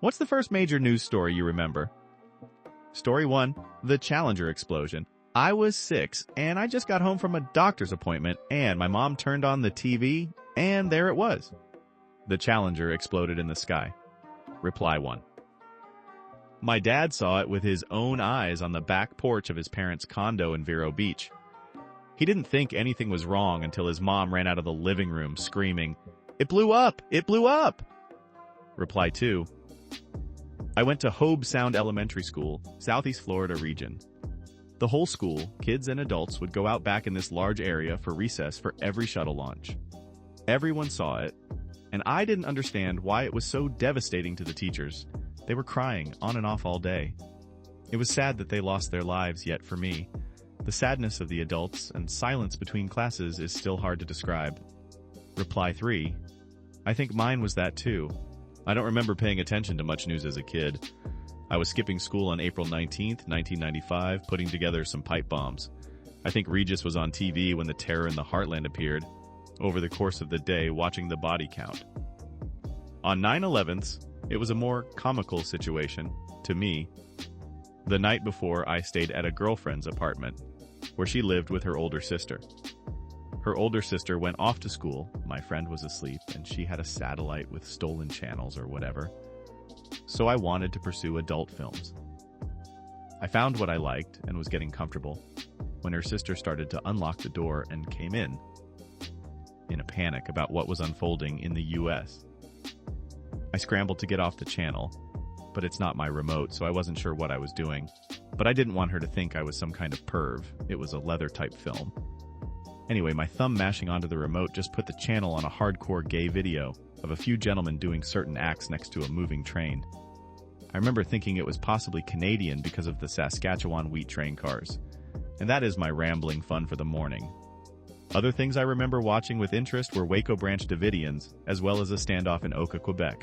What's the first major news story you remember? Story 1. The Challenger explosion. I was 6, and I just got home from a doctor's appointment, and my mom turned on the TV, and there it was. The Challenger exploded in the sky. Reply 1. My dad saw it with his own eyes on the back porch of his parents' condo in Vero Beach. He didn't think anything was wrong until his mom ran out of the living room screaming, "It blew up! It blew up!" Reply 2. I went to Hobe Sound Elementary School, Southeast Florida region. The whole school, kids and adults, would go out back in this large area for recess for every shuttle launch. Everyone saw it, and I didn't understand why it was so devastating to the teachers. They were crying on and off all day. It was sad that they lost their lives, yet for me, the sadness of the adults and silence between classes is still hard to describe. Reply 3. I think mine was that too. I don't remember paying attention to much news as a kid. I was skipping school on April 19th, 1995, putting together some pipe bombs. I think Regis was on TV when the terror in the heartland appeared, over the course of the day watching the body count. On 9/11s, it was a more comical situation, to me. The night before, I stayed at a girlfriend's apartment, where she lived with her older sister. Her older sister went off to school, my friend was asleep, and she had a satellite with stolen channels or whatever. So I wanted to pursue adult films. I found what I liked and was getting comfortable when her sister started to unlock the door and came in a panic about what was unfolding in the US. I scrambled to get off the channel, but it's not my remote, so I wasn't sure what I was doing. But I didn't want her to think I was some kind of perv. It was a leather-type film. Anyway, my thumb mashing onto the remote just put the channel on a hardcore gay video of a few gentlemen doing certain acts next to a moving train. I remember thinking it was possibly Canadian because of the Saskatchewan wheat train cars. And that is my rambling fun for the morning. Other things I remember watching with interest were Waco Branch Davidians, as well as a standoff in Oka, Quebec.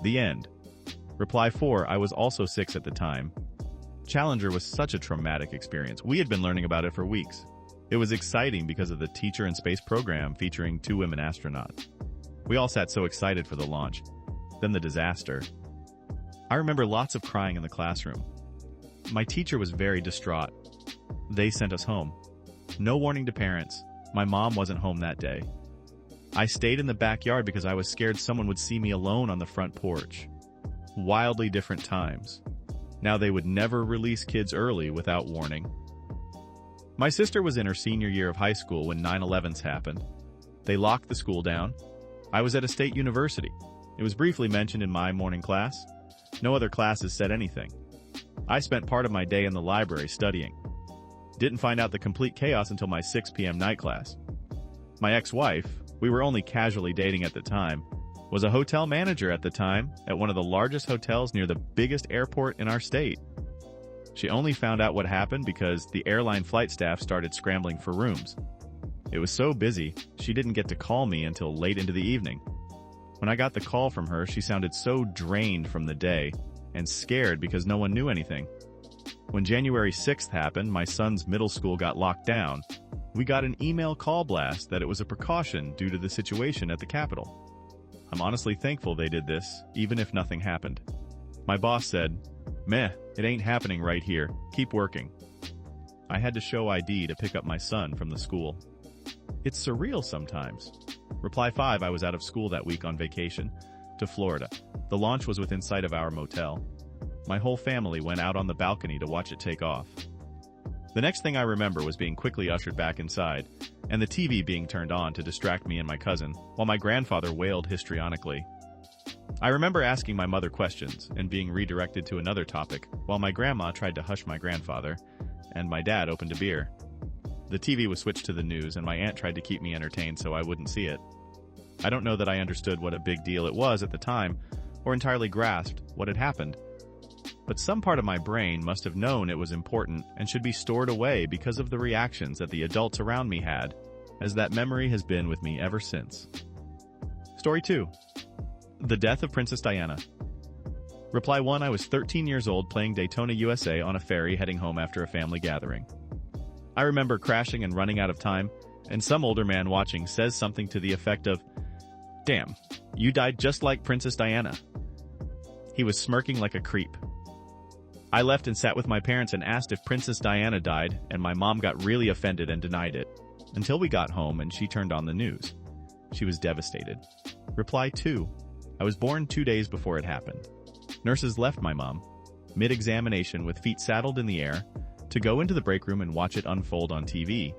The end. Reply 4. I was also 6 at the time. Challenger was such a traumatic experience. We had been learning about it for weeks. It was exciting because of the Teacher in Space program featuring 2 women astronauts. We all sat so excited for the launch. Then the disaster. I remember lots of crying in the classroom. My teacher was very distraught. They sent us home. No warning to parents. My mom wasn't home that day. I stayed in the backyard because I was scared someone would see me alone on the front porch. Wildly different times. Now they would never release kids early without warning. My sister was in her senior year of high school when 9/11s happened. They locked the school down. I was at a state university. It was briefly mentioned in my morning class. No other classes said anything. I spent part of my day in the library studying. Didn't find out the complete chaos until my 6 p.m. night class. My ex-wife, we were only casually dating at the time, was a hotel manager at the time at one of the largest hotels near the biggest airport in our state. She only found out what happened because the airline flight staff started scrambling for rooms. It was so busy, she didn't get to call me until late into the evening. When I got the call from her, she sounded so drained from the day and scared because no one knew anything. When January 6th happened, my son's middle school got locked down. We got an email call blast that it was a precaution due to the situation at the Capitol. I'm honestly thankful they did this, even if nothing happened. My boss said, "Meh, it ain't happening right here. Keep working." I had to show ID to pick up my son from the school. It's surreal sometimes. Reply 5. I was out of school that week on vacation to Florida. The launch was within sight of our motel. My whole family went out on the balcony to watch it take off. The next thing I remember was being quickly ushered back inside, and the TV being turned on to distract me and my cousin, while my grandfather wailed histrionically. I remember asking my mother questions and being redirected to another topic, while my grandma tried to hush my grandfather, and my dad opened a beer. The TV was switched to the news, and my aunt tried to keep me entertained so I wouldn't see it. I don't know that I understood what a big deal it was at the time, or entirely grasped what had happened. But some part of my brain must have known it was important and should be stored away because of the reactions that the adults around me had, as that memory has been with me ever since. Story 2. The death of Princess Diana. Reply 1. I was 13 years old playing Daytona, USA on a ferry heading home after a family gathering. I remember crashing and running out of time, and some older man watching says something to the effect of, "Damn, you died just like Princess Diana." He was smirking like a creep. I left and sat with my parents and asked if Princess Diana died, and my mom got really offended and denied it. Until we got home and she turned on the news. She was devastated. Reply 2. I was born 2 days before it happened. Nurses left my mom, mid-examination with feet saddled in the air, to go into the break room and watch it unfold on TV.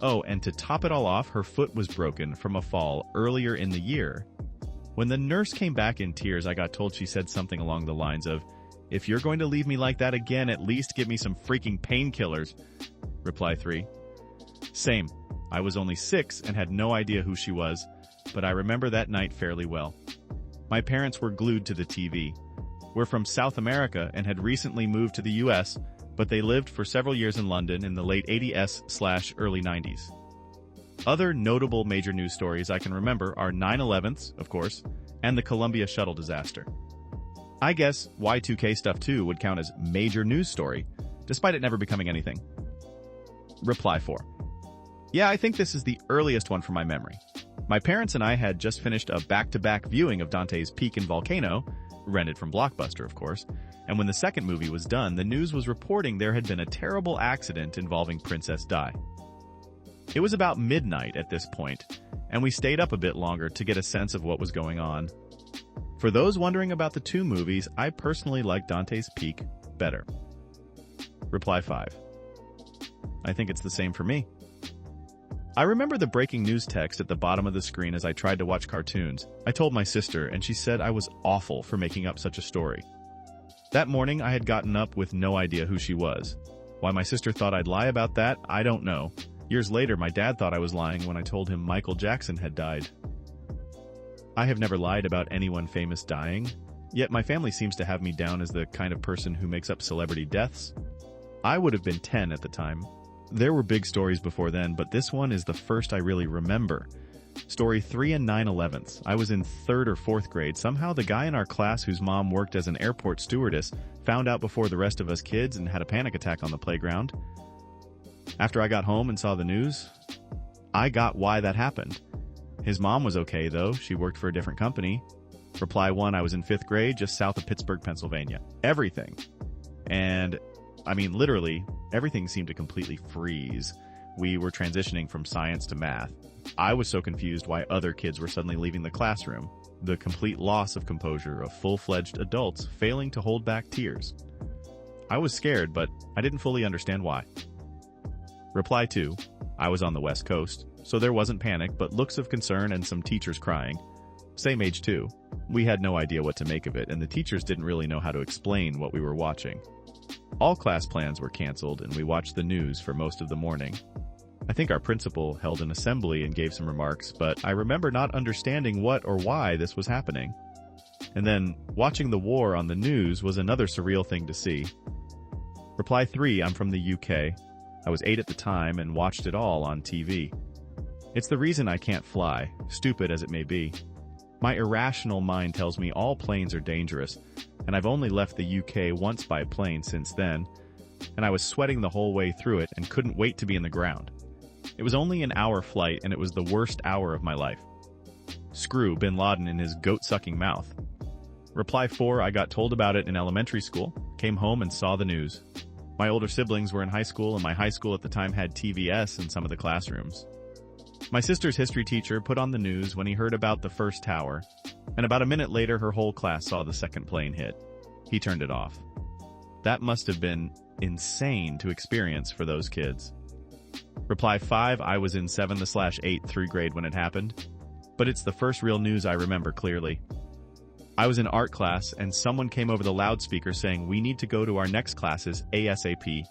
Oh, and to top it all off, her foot was broken from a fall earlier in the year. When the nurse came back in tears, I got told she said something along the lines of, "If you're going to leave me like that again, at least give me some freaking painkillers." Reply 3. Same. I was only 6 and had no idea who she was, but I remember that night fairly well. My parents were glued to the TV. We're from South America and had recently moved to the US, but they lived for several years in London in the late 80s/early 90s. Other notable major news stories I can remember are 9/11s, of course, and the Columbia shuttle disaster. I guess Y2K stuff too would count as major news story, despite it never becoming anything. Reply 4. Yeah, I think this is the earliest one from my memory. My parents and I had just finished a back-to-back viewing of Dante's Peak and Volcano, rented from Blockbuster, of course, and when the second movie was done, the news was reporting there had been a terrible accident involving Princess Di. It was about midnight at this point, and we stayed up a bit longer to get a sense of what was going on. For those wondering about the two movies, I personally like Dante's Peak better. Reply 5. I think it's the same for me. I remember the breaking news text at the bottom of the screen as I tried to watch cartoons. I told my sister, and she said I was awful for making up such a story. That morning, I had gotten up with no idea who she was. Why my sister thought I'd lie about that, I don't know. Years later, my dad thought I was lying when I told him Michael Jackson had died. I have never lied about anyone famous dying, yet my family seems to have me down as the kind of person who makes up celebrity deaths. I would have been 10 at the time. There were big stories before then, but this one is the first I really remember. Story 3 and 9/11s. I was in 3rd or 4th grade. Somehow the guy in our class whose mom worked as an airport stewardess found out before the rest of us kids and had a panic attack on the playground. After I got home and saw the news, I got why that happened. His mom was okay though, she worked for a different company. Reply 1, I was in 5th grade, just south of Pittsburgh, Pennsylvania. Everything. And I mean, literally, everything seemed to completely freeze. We were transitioning from science to math. I was so confused why other kids were suddenly leaving the classroom. The complete loss of composure of full-fledged adults failing to hold back tears. I was scared, but I didn't fully understand why. Reply 2, I was on the West Coast, so there wasn't panic, but looks of concern and some teachers crying. Same age too. We had no idea what to make of it, and the teachers didn't really know how to explain what we were watching. All class plans were canceled, and we watched the news for most of the morning. I think our principal held an assembly and gave some remarks, but I remember not understanding what or why this was happening. And then, watching the war on the news was another surreal thing to see. Reply 3, I'm from the UK. I was 8 at the time and watched it all on TV. It's the reason I can't fly, stupid as it may be. My irrational mind tells me all planes are dangerous, and I've only left the UK once by plane since then, and I was sweating the whole way through it and couldn't wait to be in the ground. It was only an hour flight, and it was the worst hour of my life. Screw Bin Laden in his goat-sucking mouth. Reply 4, I got told about it in elementary school, came home and saw the news. My older siblings were in high school, and my high school at the time had TVS in some of the classrooms. My sister's history teacher put on the news when he heard about the first tower, and about a minute later her whole class saw the second plane hit. He turned it off. That must have been insane to experience for those kids. Reply 5, I was in 7th/8th through grade when it happened, but it's the first real news I remember clearly. I was in art class and someone came over the loudspeaker saying we need to go to our next classes ASAP,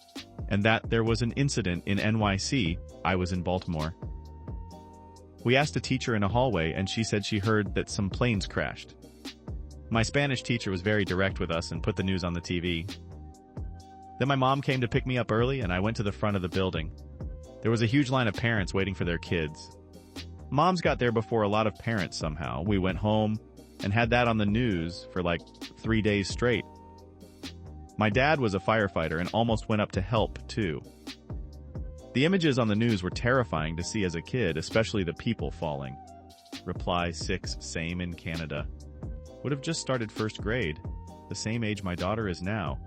and that there was an incident in NYC. I was in Baltimore. We asked a teacher in a hallway and she said she heard that some planes crashed. My Spanish teacher was very direct with us and put the news on the TV. Then my mom came to pick me up early and I went to the front of the building. There was a huge line of parents waiting for their kids. Moms got there before a lot of parents somehow. We went home and had that on the news for like 3 days straight. My dad was a firefighter and almost went up to help too. The images on the news were terrifying to see as a kid, especially the people falling. Reply 6, same in Canada. Would have just started 1st grade. the same age my daughter is now.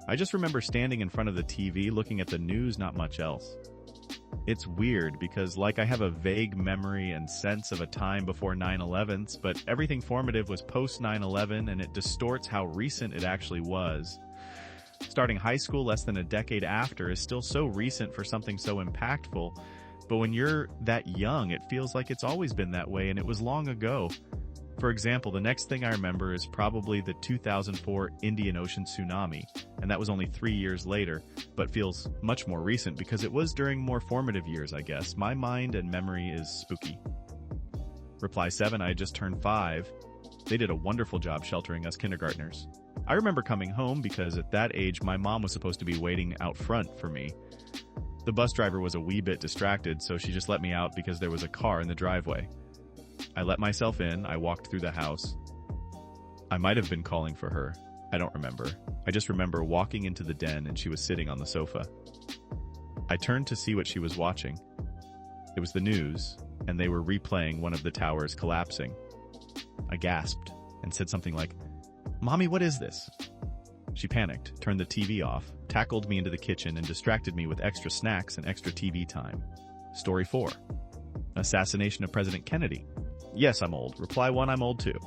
I just remember standing in front of the TV looking at the news, not much else. It's weird because I have a vague memory and sense of a time before 9/11, but everything formative was post 9/11 and it distorts how recent it actually was. Starting high school less than a decade after is still so recent for something so impactful, but when you're that young, it feels like it's always been that way and it was long ago. For example, the next thing I remember is probably the 2004 Indian Ocean tsunami, and that was only 3 years later, but feels much more recent because it was during more formative years, I guess. My mind and memory is spooky. Reply 7, I just turned 5. They did a wonderful job sheltering us kindergartners. I remember coming home because at that age my mom was supposed to be waiting out front for me. The bus driver was a wee bit distracted, so she just let me out because there was a car in the driveway. I let myself in, I walked through the house. I might have been calling for her. I don't remember. I just remember walking into the den and she was sitting on the sofa. I turned to see what she was watching. It was the news, and they were replaying one of the towers collapsing. I gasped and said something like, "Mommy, what is this?" She panicked, turned the TV off, tackled me into the kitchen, and distracted me with extra snacks and extra TV time. Story 4. Assassination of President Kennedy. Yes, I'm old. Reply 1, I'm old too.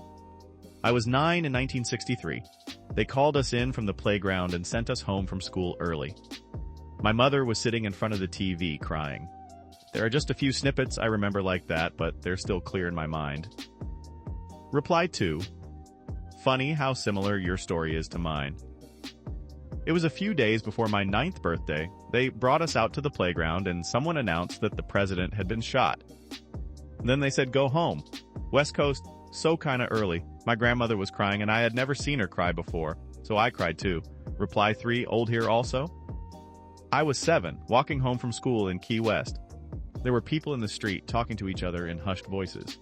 I was 9 in 1963. They called us in from the playground and sent us home from school early. My mother was sitting in front of the TV crying. There are just a few snippets I remember like that, but they're still clear in my mind. Reply 2. Funny how similar your story is to mine. It was a few days before my 9th birthday. They brought us out to the playground and someone announced that the president had been shot. Then they said, "Go home." West Coast, so kinda early. My grandmother was crying and I had never seen her cry before, so I cried too. Reply 3, old here also? I was 7, walking home from school in Key West. There were people in the street talking to each other in hushed voices.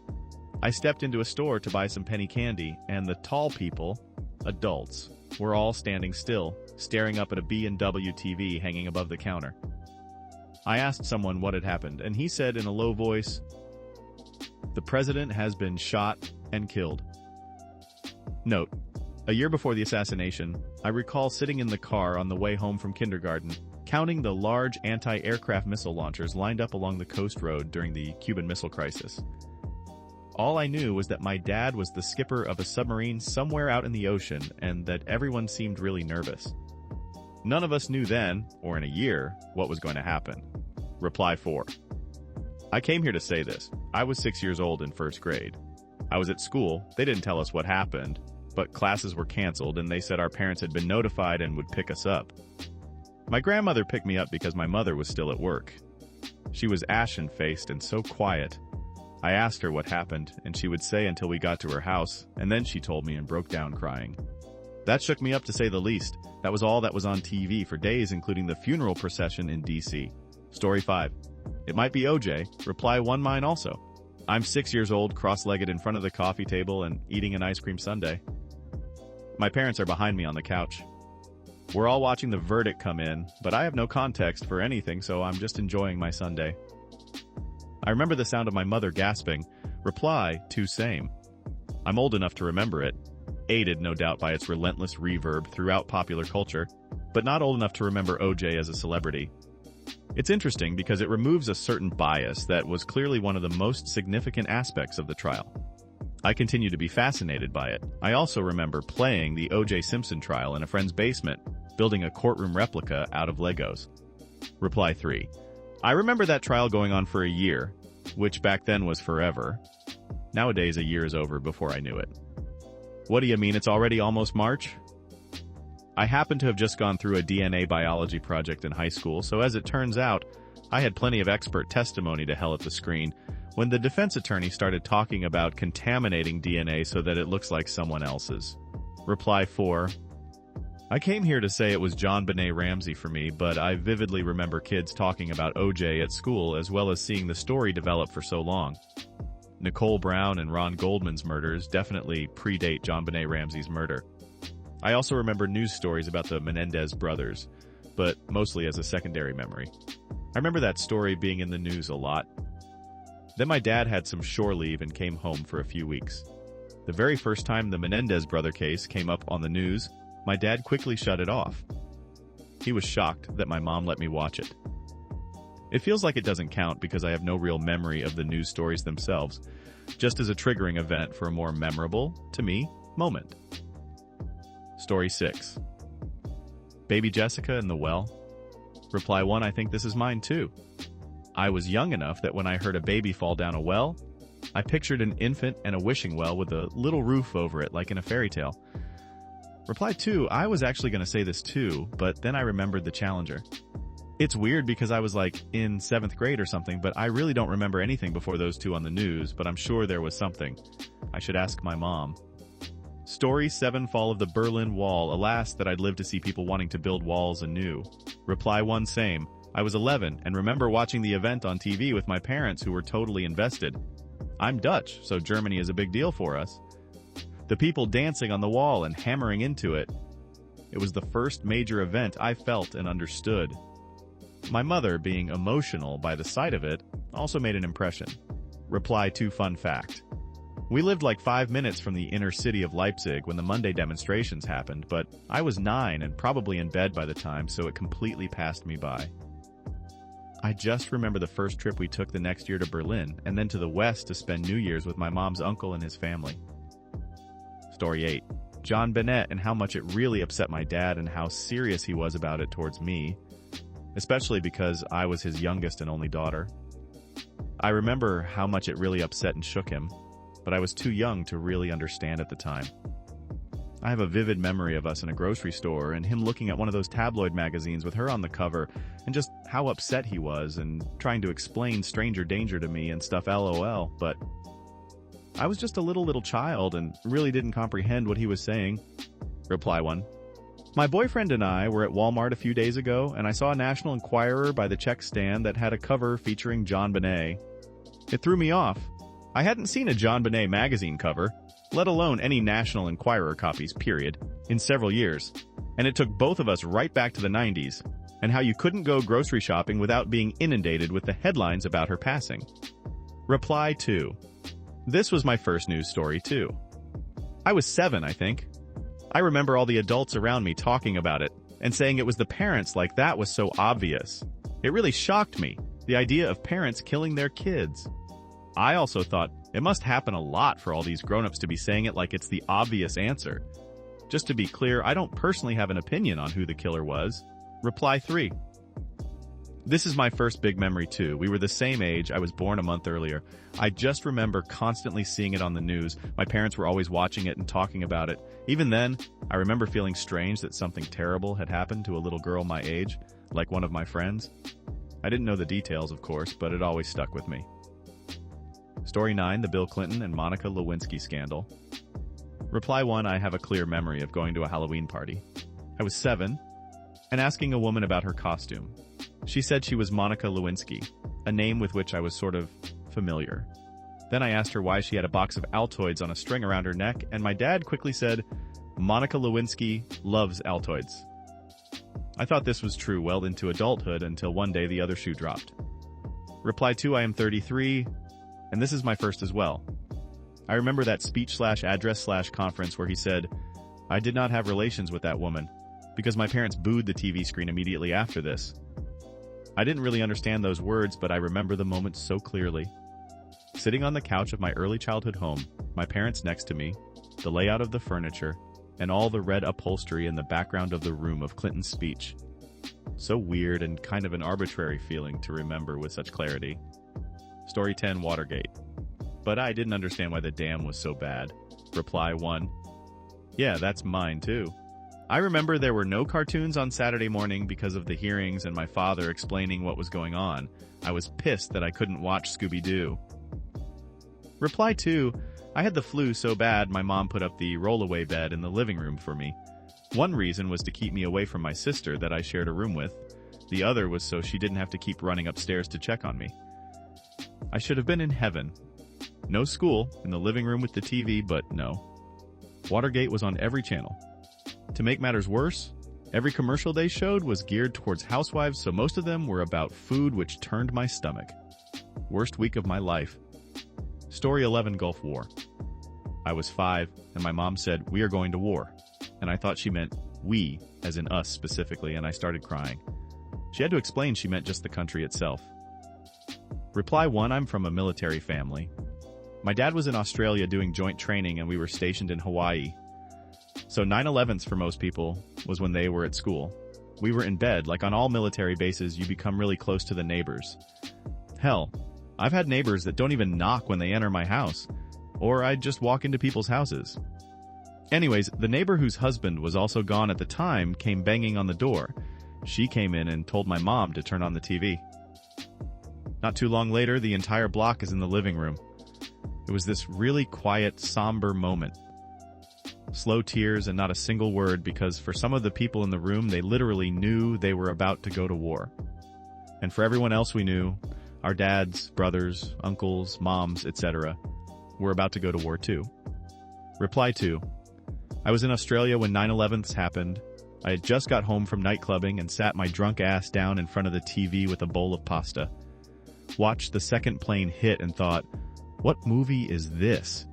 I stepped into a store to buy some penny candy, and the tall people, adults, were all standing still, staring up at a B&W TV hanging above the counter. I asked someone what had happened, and he said in a low voice, "The president has been shot and killed." Note: a year before the assassination, I recall sitting in the car on the way home from kindergarten, counting the large anti-aircraft missile launchers lined up along the coast road during the Cuban Missile Crisis. All I knew was that my dad was the skipper of a submarine somewhere out in the ocean and that everyone seemed really nervous. None of us knew then, or in a year, what was going to happen. Reply 4. I came here to say this. I was 6 years old in first grade. I was at school. They didn't tell us what happened, but classes were canceled and they said our parents had been notified and would pick us up. My grandmother picked me up because my mother was still at work. She was ashen-faced and so quiet. I asked her what happened, and she would say until we got to her house, and then she told me and broke down crying. That shook me up to say the least. That was all that was on TV for days, including the funeral procession in D.C. Story 5. It might be OJ. Reply 1, mine also. I'm 6 years old, cross-legged in front of the coffee table and eating an ice cream sundae. My parents are behind me on the couch. We're all watching the verdict come in, but I have no context for anything, so I'm just enjoying my sundae. I remember the sound of my mother gasping. Reply 2, same. I'm old enough to remember it, aided no doubt by its relentless reverb throughout popular culture, but not old enough to remember OJ as a celebrity. It's interesting because it removes a certain bias that was clearly one of the most significant aspects of the trial. I continue to be fascinated by it. I also remember playing the O.J. Simpson trial in a friend's basement, building a courtroom replica out of Legos. Reply 3. I remember that trial going on for a year, which back then was forever. Nowadays, a year is over before I knew it. What do you mean it's already almost March? I happened to have just gone through a DNA biology project in high school, so as it turns out, I had plenty of expert testimony to hell at the screen when the defense attorney started talking about contaminating DNA so that it looks like someone else's. Reply 4. I came here to say it was John Benet Ramsey for me, but I vividly remember kids talking about OJ at school as well as seeing the story develop for so long. Nicole Brown and Ron Goldman's murders definitely predate John Benet Ramsey's murder. I also remember news stories about the Menendez brothers, but mostly as a secondary memory. I remember that story being in the news a lot. Then my dad had some shore leave and came home for a few weeks. The very first time the Menendez brother case came up on the news, my dad quickly shut it off. He was shocked that my mom let me watch it. It feels like it doesn't count because I have no real memory of the news stories themselves, just as a triggering event for a more memorable, to me, moment. Story 6. Baby Jessica in the well? Reply 1, I think this is mine too. I was young enough that when I heard a baby fall down a well, I pictured an infant and a wishing well with a little roof over it like in a fairy tale. Reply 2, I was actually going to say this too, but then I remembered the Challenger. It's weird because I was like in 7th grade or something, but I really don't remember anything before those two on the news, but I'm sure there was something. I should ask my mom. Story 7, Fall of the Berlin Wall. Alas, that I'd live to see people wanting to build walls anew. Reply 1, same. I was 11 and remember watching the event on TV with my parents who were totally invested. I'm Dutch, so Germany is a big deal for us. The people dancing on the wall and hammering into it. It was the first major event I felt and understood. My mother, being emotional by the sight of it, also made an impression. Reply 2, fun fact. We lived like 5 minutes from the inner city of Leipzig when the Monday demonstrations happened, but I was 9 and probably in bed by the time, so it completely passed me by. I just remember the first trip we took the next year to Berlin, and then to the West to spend New Year's with my mom's uncle and his family. Story 8. John Bennett and how much it really upset my dad and how serious he was about it towards me, especially because I was his youngest and only daughter. I remember how much it really upset and shook him, but I was too young to really understand at the time. I have a vivid memory of us in a grocery store and him looking at one of those tabloid magazines with her on the cover and just how upset he was and trying to explain stranger danger to me and stuff LOL, but I was just a little child and really didn't comprehend what he was saying. Reply 1. My boyfriend and I were at Walmart a few days ago and I saw a National Enquirer by the check stand that had a cover featuring John Bonet. It threw me off. I hadn't seen a John Bonet magazine cover, let alone any National Enquirer copies, period, in several years. And it took both of us right back to the 90s, and how you couldn't go grocery shopping without being inundated with the headlines about her passing. Reply 2. This was my first news story, too. I was 7, I think. I remember all the adults around me talking about it, and saying it was the parents like that was so obvious. It really shocked me, the idea of parents killing their kids. I also thought, it must happen a lot for all these grown-ups to be saying it like it's the obvious answer. Just to be clear, I don't personally have an opinion on who the killer was. Reply 3. This is my first big memory too. We were the same age, I was born a month earlier. I just remember constantly seeing it on the news. My parents were always watching it and talking about it. Even then, I remember feeling strange that something terrible had happened to a little girl my age, like one of my friends. I didn't know the details, of course, but it always stuck with me. Story 9, the Bill Clinton and Monica Lewinsky scandal. Reply 1, I have a clear memory of going to a Halloween party. I was 7, and asking a woman about her costume. She said she was Monica Lewinsky, a name with which I was sort of familiar. Then I asked her why she had a box of Altoids on a string around her neck, and my dad quickly said, Monica Lewinsky loves Altoids. I thought this was true well into adulthood until one day the other shoe dropped. Reply 2, I am 33, and this is my first as well. I remember that speech/address/conference where he said, I did not have relations with that woman, because my parents booed the TV screen immediately after this. I didn't really understand those words, but I remember the moment so clearly. Sitting on the couch of my early childhood home, my parents next to me, the layout of the furniture, and all the red upholstery in the background of the room of Clinton's speech. So weird and kind of an arbitrary feeling to remember with such clarity. Story 10, Watergate. But I didn't understand why the dam was so bad. Reply 1. Yeah, that's mine too. I remember there were no cartoons on Saturday morning because of the hearings and my father explaining what was going on. I was pissed that I couldn't watch Scooby-Doo. Reply 2. I had the flu so bad my mom put up the rollaway bed in the living room for me. One reason was to keep me away from my sister that I shared a room with. The other was so she didn't have to keep running upstairs to check on me. I should have been in heaven. No school, in the living room with the TV, but no. Watergate was on every channel. To make matters worse, every commercial they showed was geared towards housewives, so most of them were about food, which turned my stomach. Worst week of my life. Story 11, Gulf War. I was 5, and my mom said, "We are going to war." And I thought she meant we, as in us specifically, and I started crying. She had to explain she meant just the country itself. Reply 1, I'm from a military family. My dad was in Australia doing joint training and we were stationed in Hawaii. So 9/11s for most people was when they were at school. We were in bed, like on all military bases, you become really close to the neighbors. Hell, I've had neighbors that don't even knock when they enter my house, or I'd just walk into people's houses. Anyways, the neighbor whose husband was also gone at the time came banging on the door. She came in and told my mom to turn on the TV. Not too long later, the entire block is in the living room. It was this really quiet, somber moment. Slow tears and not a single word because for some of the people in the room, they literally knew they were about to go to war. And for everyone else we knew, our dads, brothers, uncles, moms, etc., were about to go to war too. Reply 2. I was in Australia when 9/11s happened. I had just got home from nightclubbing and sat my drunk ass down in front of the TV with a bowl of pasta. Watched the second plane hit and thought, what movie is this?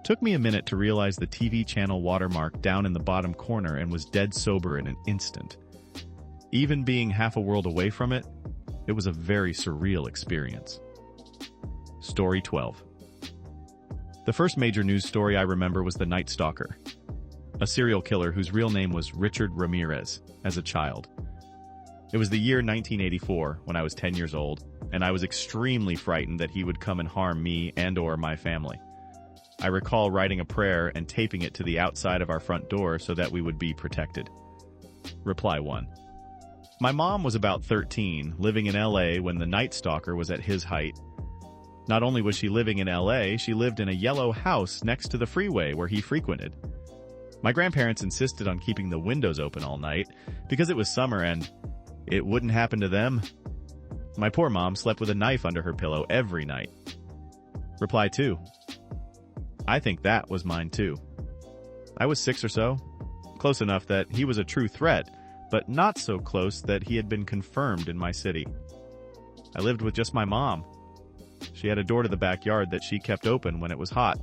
Took me a minute to realize the TV channel watermark down in the bottom corner and was dead sober in an instant. Even being half a world away from it, it was a very surreal experience. Story 12. The first major news story I remember was the Night Stalker, a serial killer whose real name was Richard Ramirez, as a child. It was the year 1984 when I was 10 years old, and I was extremely frightened that he would come and harm me and/or my family. I recall writing a prayer and taping it to the outside of our front door so that we would be protected. Reply 1. My mom was about 13, living in LA when the Night Stalker was at his height. Not only was she living in LA, she lived in a yellow house next to the freeway where he frequented. My grandparents insisted on keeping the windows open all night because it was summer and it wouldn't happen to them. My poor mom slept with a knife under her pillow every night. Reply 2. I think that was mine too. I was 6 or so, close enough that he was a true threat, but not so close that he had been confirmed in my city. I lived with just my mom. She had a door to the backyard that she kept open when it was hot.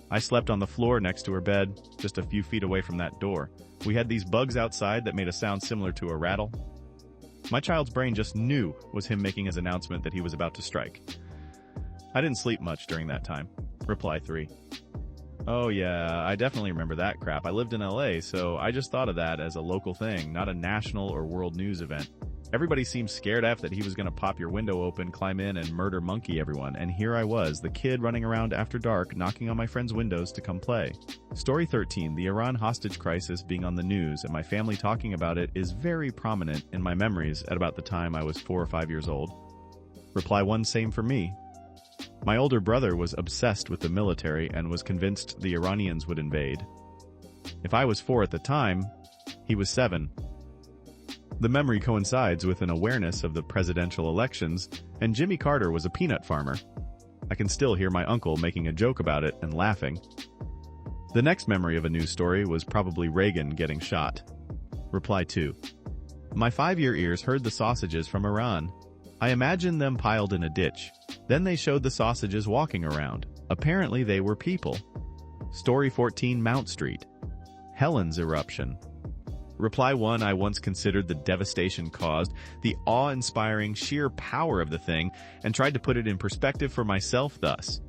I slept on the floor next to her bed, just a few feet away from that door. We had these bugs outside that made a sound similar to a rattle. My child's brain just knew was him making his announcement that he was about to strike. I didn't sleep much during that time. Reply 3. Oh yeah, I definitely remember that crap. I lived in LA, so I just thought of that as a local thing, not a national or world news event. Everybody seemed scared af that he was going to pop your window open, climb in, and murder monkey everyone, and here I was, the kid running around after dark, knocking on my friends' windows to come play. Story 13, the Iran hostage crisis being on the news and my family talking about it is very prominent in my memories at about the time I was 4 or 5 years old. Reply 1, same for me. My older brother was obsessed with the military and was convinced the Iranians would invade. If I was 4 at the time, he was 7. The memory coincides with an awareness of the presidential elections, and Jimmy Carter was a peanut farmer. I can still hear my uncle making a joke about it and laughing. The next memory of a news story was probably Reagan getting shot. Reply 2. My 5-year ears heard the sausages from Iran. I imagined them piled in a ditch. Then they showed the sausages walking around. Apparently they were people. Story 14, Mount Street. Helen's eruption. Reply 1, I once considered the devastation caused, the awe-inspiring sheer power of the thing, and tried to put it in perspective for myself thus.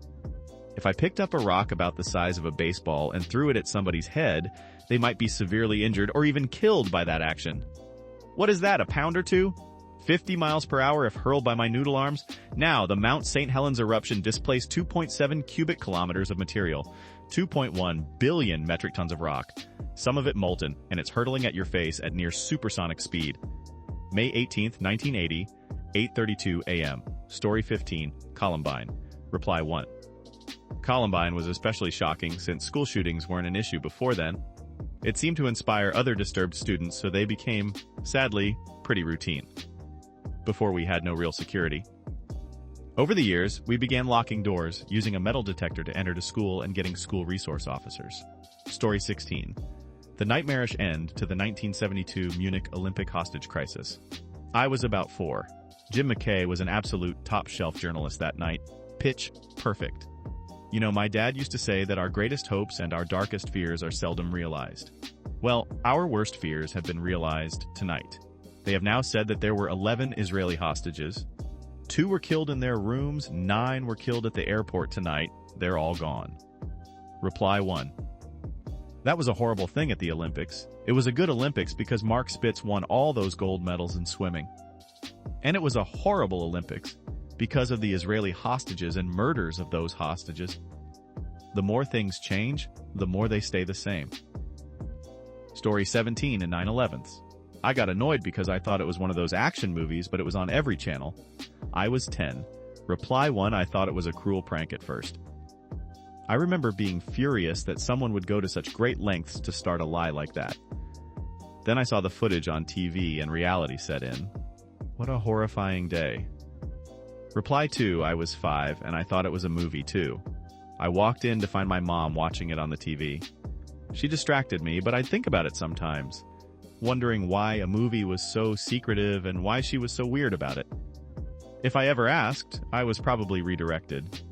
If I picked up a rock about the size of a baseball and threw it at somebody's head, they might be severely injured or even killed by that action. What is that, a pound or two? 50 miles per hour if hurled by my noodle arms? Now, the Mount St. Helens eruption displaced 2.7 cubic kilometers of material, 2.1 billion metric tons of rock, some of it molten, and it's hurtling at your face at near supersonic speed. May 18, 1980, 8:32 a.m. Story 15, Columbine. Reply 1. Columbine was especially shocking since school shootings weren't an issue before then. It seemed to inspire other disturbed students, so they became, sadly, pretty routine. Before we had no real security. Over the years, we began locking doors, using a metal detector to enter to school and getting school resource officers. Story 16. The nightmarish end to the 1972 Munich Olympic hostage crisis. I was about 4. Jim McKay was an absolute top-shelf journalist that night. Pitch perfect. You know, my dad used to say that our greatest hopes and our darkest fears are seldom realized. Well, our worst fears have been realized tonight. They have now said that there were 11 Israeli hostages. 2 were killed in their rooms, 9 were killed at the airport tonight. They're all gone. Reply 1. That was a horrible thing at the Olympics. It was a good Olympics because Mark Spitz won all those gold medals in swimming. And it was a horrible Olympics because of the Israeli hostages and murders of those hostages. The more things change, the more they stay the same. Story 17 and 9/11. I got annoyed because I thought it was one of those action movies, but it was on every channel. I was 10. Reply 1, I thought it was a cruel prank at first. I remember being furious that someone would go to such great lengths to start a lie like that. Then I saw the footage on TV and reality set in. What a horrifying day. Reply 2, I was 5 and I thought it was a movie too. I walked in to find my mom watching it on the TV. She distracted me, but I think about it sometimes, wondering why a movie was so secretive and why she was so weird about it. If I ever asked, I was probably redirected.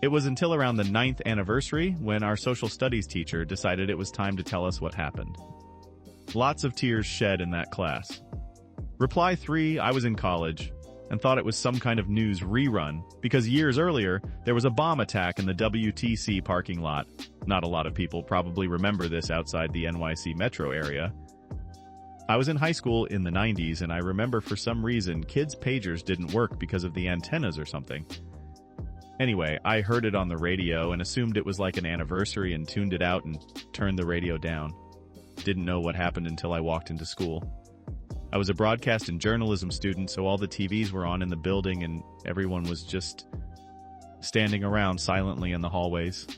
It was until around the 9th anniversary when our social studies teacher decided it was time to tell us what happened. Lots of tears shed in that class. Reply 3, I was in college and thought it was some kind of news rerun because years earlier there was a bomb attack in the WTC parking lot. Not a lot of people probably remember this outside the NYC metro area. I was in high school in the 90s and I remember for some reason kids' pagers didn't work because of the antennas or something. Anyway, I heard it on the radio and assumed it was like an anniversary and tuned it out and turned the radio down. Didn't know what happened until I walked into school. I was a broadcast and journalism student, so all the TVs were on in the building and everyone was just standing around silently in the hallways.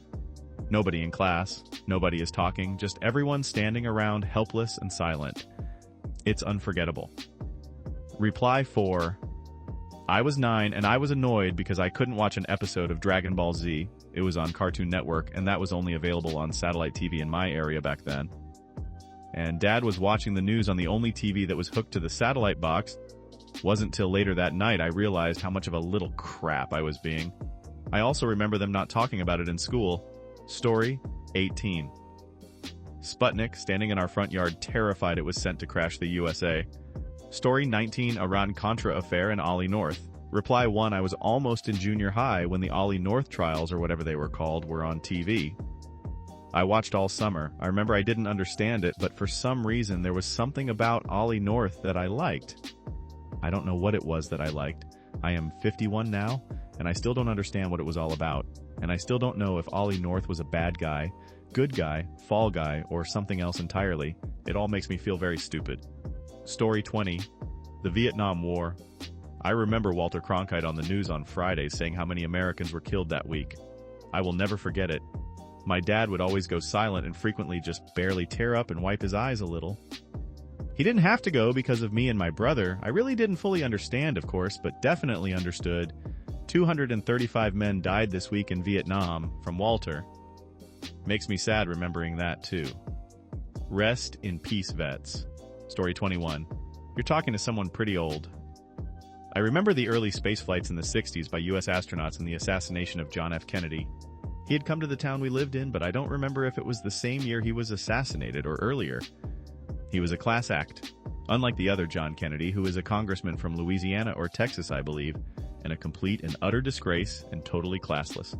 Nobody in class, nobody is talking, just everyone standing around helpless and silent. It's unforgettable. Reply 4. I was 9 and I was annoyed because I couldn't watch an episode of Dragon Ball Z. It was on Cartoon Network and that was only available on satellite TV in my area back then. And Dad was watching the news on the only TV that was hooked to the satellite box. Wasn't till later that night I realized how much of a little crap I was being. I also remember them not talking about it in school. Story 18. Sputnik, standing in our front yard, terrified it was sent to crash the USA. Story 19, Iran-Contra affair in Ollie North. Reply 1, I was almost in junior high when the Ollie North trials, or whatever they were called, were on TV. I watched all summer. I remember I didn't understand it, but for some reason there was something about Ollie North that I liked. I don't know what it was that I liked. I am 51 now, and I still don't understand what it was all about. And I still don't know if Ollie North was a bad guy, good guy, fall guy, or something else entirely. It all makes me feel very stupid. Story 20. The Vietnam War. I remember Walter Cronkite on the news on Friday saying how many Americans were killed that week. I will never forget it. My dad would always go silent and frequently just barely tear up and wipe his eyes a little. He didn't have to go because of me and my brother. I really didn't fully understand, of course, but definitely understood. 235 men died this week in Vietnam from Walter. Makes me sad remembering that too. Rest in peace, vets. Story 21. You're talking to someone pretty old. I remember the early space flights in the 60s by US astronauts and the assassination of John F. Kennedy. He had come to the town we lived in, but I don't remember if it was the same year he was assassinated or earlier. He was a class act, unlike the other John Kennedy, who is a congressman from Louisiana or Texas, I believe, and a complete and utter disgrace and totally classless.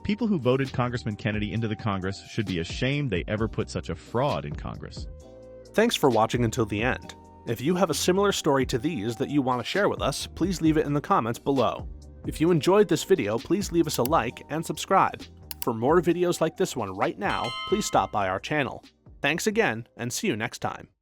People who voted Congressman Kennedy into the Congress should be ashamed they ever put such a fraud in Congress. Thanks for watching until the end. If you have a similar story to these that you want to share with us, please leave it in the comments below. If you enjoyed this video, please leave us a like and subscribe. For more videos like this one right now, please stop by our channel. Thanks again, and see you next time.